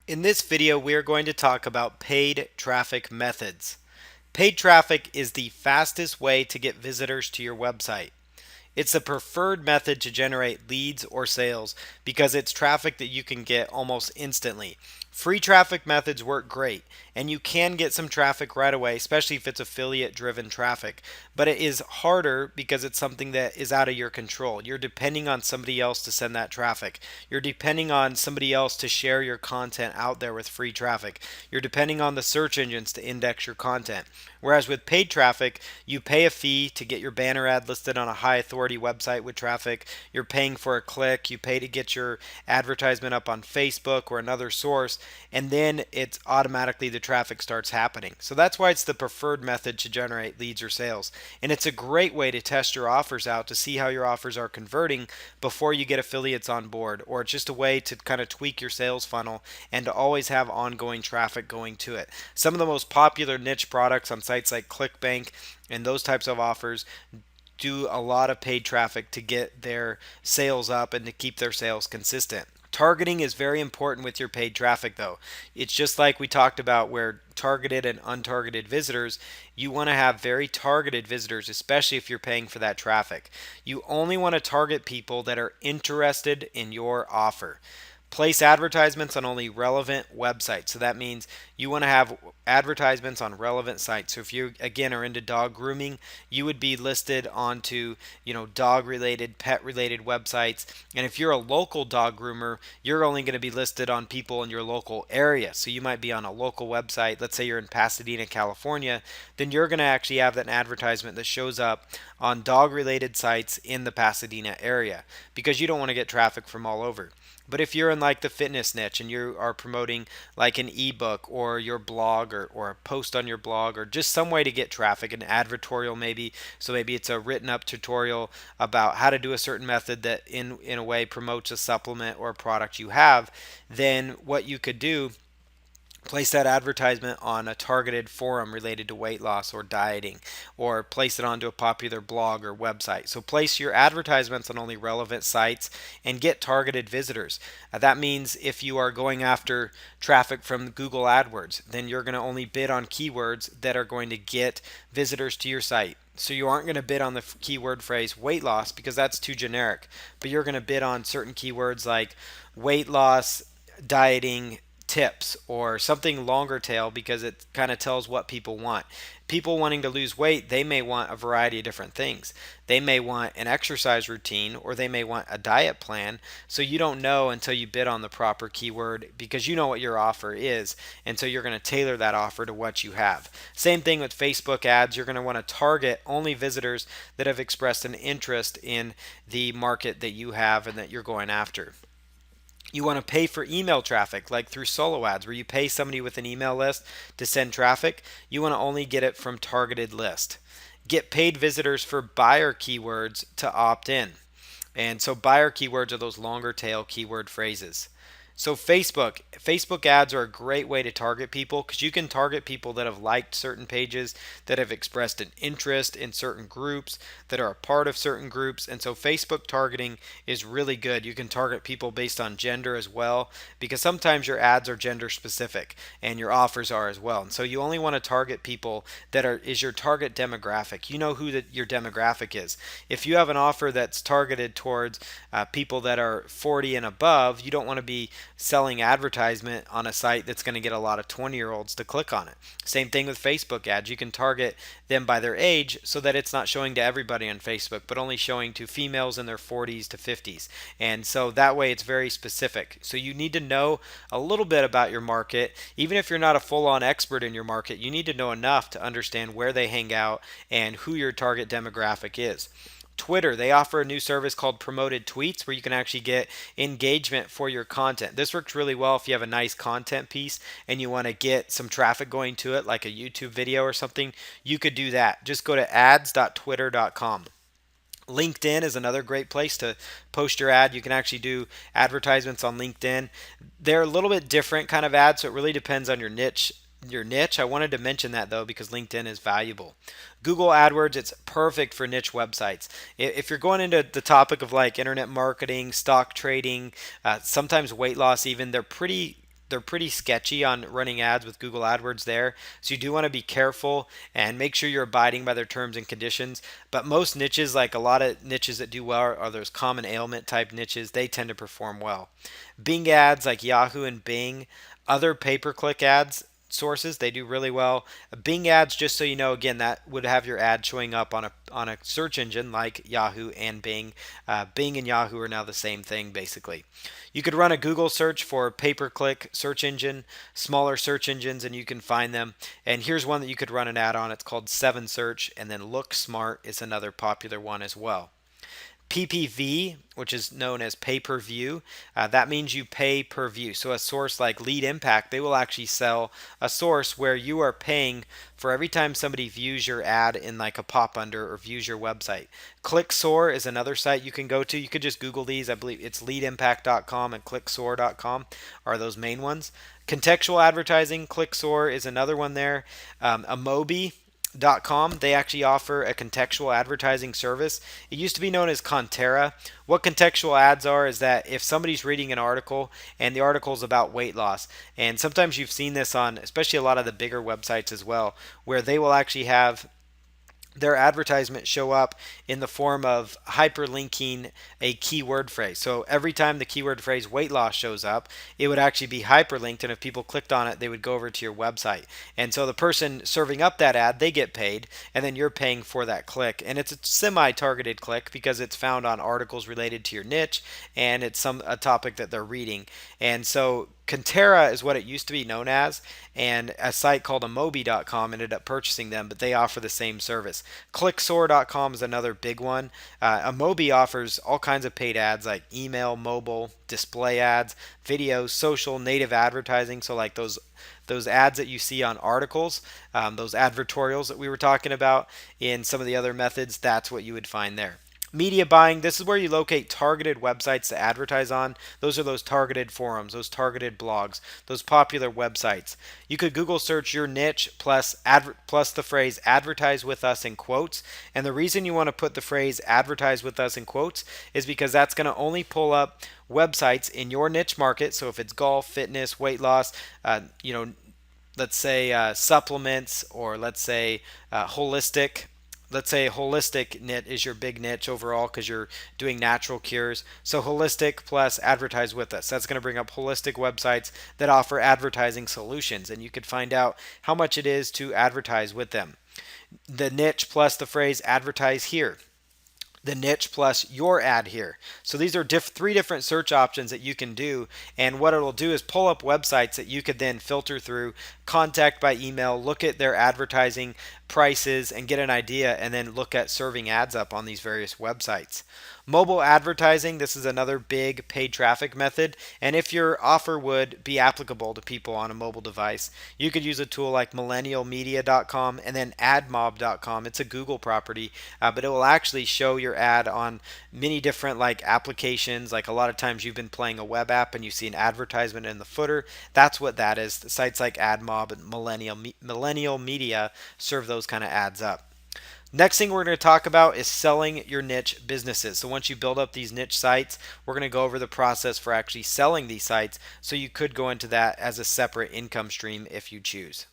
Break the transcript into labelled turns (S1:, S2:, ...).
S1: In this video, we are going to talk about paid traffic methods. Paid traffic is the fastest way to get visitors to your website. It's the preferred method to generate leads or sales because it's traffic that you can get almost instantly. Free traffic methods work great, and you can get some traffic right away, especially if it's affiliate driven traffic. But it is harder because it's something that is out of your control. You're depending on somebody else to send that traffic. You're depending on somebody else to share your content out there with free traffic. You're depending on the search engines to index your content. Whereas with paid traffic, you pay a fee to get your banner ad listed on a high authority website with traffic. You're paying for a click. You pay to get your advertisement up on Facebook or another source, and then it's automatically the traffic starts happening. So that's why it's the preferred method to generate leads or sales. And it's a great way to test your offers out to see how your offers are converting before you get affiliates on board, or it's just a way to kind of tweak your sales funnel and to always have ongoing traffic going to it. Some of the most popular niche products on sites like ClickBank and those types of offers do a lot of paid traffic to get their sales up and to keep their sales consistent. Targeting is very important with your paid traffic, though. It's just like we talked about where targeted and untargeted visitors, you want to have very targeted visitors, especially if you're paying for that traffic. You only want to target people that are interested in your offer. Place advertisements on only relevant websites. So that means you want to have advertisements on relevant sites. So if you again are into dog grooming, you would be listed onto, dog related, pet related websites. And if you're a local dog groomer, you're only going to be listed on people in your local area. So you might be on a local website. Let's say you're in Pasadena, California, then you're going to actually have that advertisement that shows up on dog related sites in the Pasadena area because you don't want to get traffic from all over. But if you're in like the fitness niche and you are promoting like an ebook or your blog or a post on your blog or just some way to get traffic, an advertorial maybe, so maybe it's a written up tutorial about how to do a certain method that in a way promotes a supplement or a product you have, then what you could do, place that advertisement on a targeted forum related to weight loss or dieting, or place it onto a popular blog or website. So place your advertisements on only relevant sites and get targeted visitors. That means if you are going after traffic from Google AdWords, then you're going to only bid on keywords that are going to get visitors to your site. So you aren't going to bid on the keyword phrase weight loss because that's too generic, but you're going to bid on certain keywords like weight loss, dieting, tips, or something longer tail because it kind of tells what people want. People wanting to lose weight, they may want a variety of different things. They may want an exercise routine or they may want a diet plan. So you don't know until you bid on the proper keyword because you know what your offer is. And so you're going to tailor that offer to what you have. Same thing with Facebook ads. You're going to want to target only visitors that have expressed an interest in the market that you have and that you're going after. You want to pay for email traffic, like through solo ads, where you pay somebody with an email list to send traffic. You want to only get it from targeted list. Get paid visitors for buyer keywords to opt in. And so buyer keywords are those longer tail keyword phrases. So Facebook ads are a great way to target people because you can target people that have liked certain pages, that have expressed an interest in certain groups, that are a part of certain groups. And so Facebook targeting is really good. You can target people based on gender as well because sometimes your ads are gender specific and your offers are as well. And so you only want to target people that is your target demographic. You know who your demographic is. If you have an offer that's targeted towards people that are 40 and above, you don't want to be selling advertisement on a site that's going to get a lot of 20-year-olds to click on it. Same thing with Facebook ads. You can target them by their age so that it's not showing to everybody on Facebook, but only showing to females in their 40s to 50s. And so that way it's very specific. So you need to know a little bit about your market. Even if you're not a full-on expert in your market, you need to know enough to understand where they hang out and who your target demographic is. Twitter, they offer a new service called Promoted Tweets where you can actually get engagement for your content. This works really well if you have a nice content piece and you want to get some traffic going to it, like a YouTube video or something. You could do that. Just go to ads.twitter.com. LinkedIn is another great place to post your ad. You can actually do advertisements on LinkedIn. They're a little bit different kind of ads, so it really depends on your niche. I wanted to mention that though because LinkedIn is valuable. Google AdWords, it's perfect for niche websites. If you're going into the topic of like internet marketing, stock trading, sometimes weight loss even, they're pretty they're pretty sketchy on running ads with Google AdWords there. So you do want to be careful and make sure you're abiding by their terms and conditions. But most niches, like a lot of niches that do well, are those common ailment type niches. They tend to perform well. Bing ads like Yahoo and Bing, other pay-per-click ads sources, they do really well. Bing ads, just so you know, again, that would have your ad showing up on a search engine like Yahoo and Bing. Bing and Yahoo are now the same thing basically. You could run a Google search for pay-per-click search engine, smaller search engines, and you can find them. And here's one that you could run an ad on. It's called 7Search, and then Look Smart is another popular one as well. PPV, which is known as pay per view, that means you pay per view. So a source like Lead Impact, they will actually sell a source where you are paying for every time somebody views your ad in like a pop under or views your website. ClickSoar is another site you can go to. You could just Google these. I believe it's leadimpact.com and clicksoar.com are those main ones. Contextual advertising, ClickSoar is another one there. Amobi.com, they actually offer a contextual advertising service. It used to be known as Contera. What contextual ads are is that if somebody's reading an article and the article is about weight loss, and sometimes you've seen this on especially a lot of the bigger websites as well, where they will actually have their advertisement show up in the form of hyperlinking a keyword phrase. So every time the keyword phrase weight loss shows up, it would actually be hyperlinked, and if people clicked on it, they would go over to your website. And so the person serving up that ad, they get paid, and then you're paying for that click. And it's a semi-targeted click because it's found on articles related to your niche, and it's a topic that they're reading. And so Contera is what it used to be known as, and a site called Amobi.com ended up purchasing them, but they offer the same service. ClickSoar.com is another big one. Amobi offers all kinds of paid ads like email, mobile, display ads, videos, social, native advertising. So like those ads that you see on articles, those advertorials that we were talking about in some of the other methods, that's what you would find there. Media buying, this is where you locate targeted websites to advertise on. Those are those targeted forums, those targeted blogs, those popular websites. You could Google search your niche plus the phrase advertise with us in quotes. And the reason you want to put the phrase advertise with us in quotes is because that's going to only pull up websites in your niche market. So if it's golf, fitness, weight loss, let's say supplements, or let's say holistic. Let's say holistic niche is your big niche overall because you're doing natural cures. So holistic plus advertise with us. That's going to bring up holistic websites that offer advertising solutions, and you could find out how much it is to advertise with them. The niche plus the phrase advertise here. The niche plus your ad here. So these are three different search options that you can do, and what it'll do is pull up websites that you could then filter through, contact by email, look at their advertising prices and get an idea, and then look at serving ads up on these various websites. Mobile advertising, this is another big paid traffic method, and if your offer would be applicable to people on a mobile device, you could use a tool like millennialmedia.com and then admob.com. It's a Google property, but it will actually show your ad on many different like applications. Like a lot of times you've been playing a web app and you see an advertisement in the footer. That's what that is. Sites like AdMob and Millennial Media serve those kind of ads up. Next thing we're going to talk about is selling your niche businesses. So once you build up these niche sites, we're going to go over the process for actually selling these sites. So you could go into that as a separate income stream if you choose.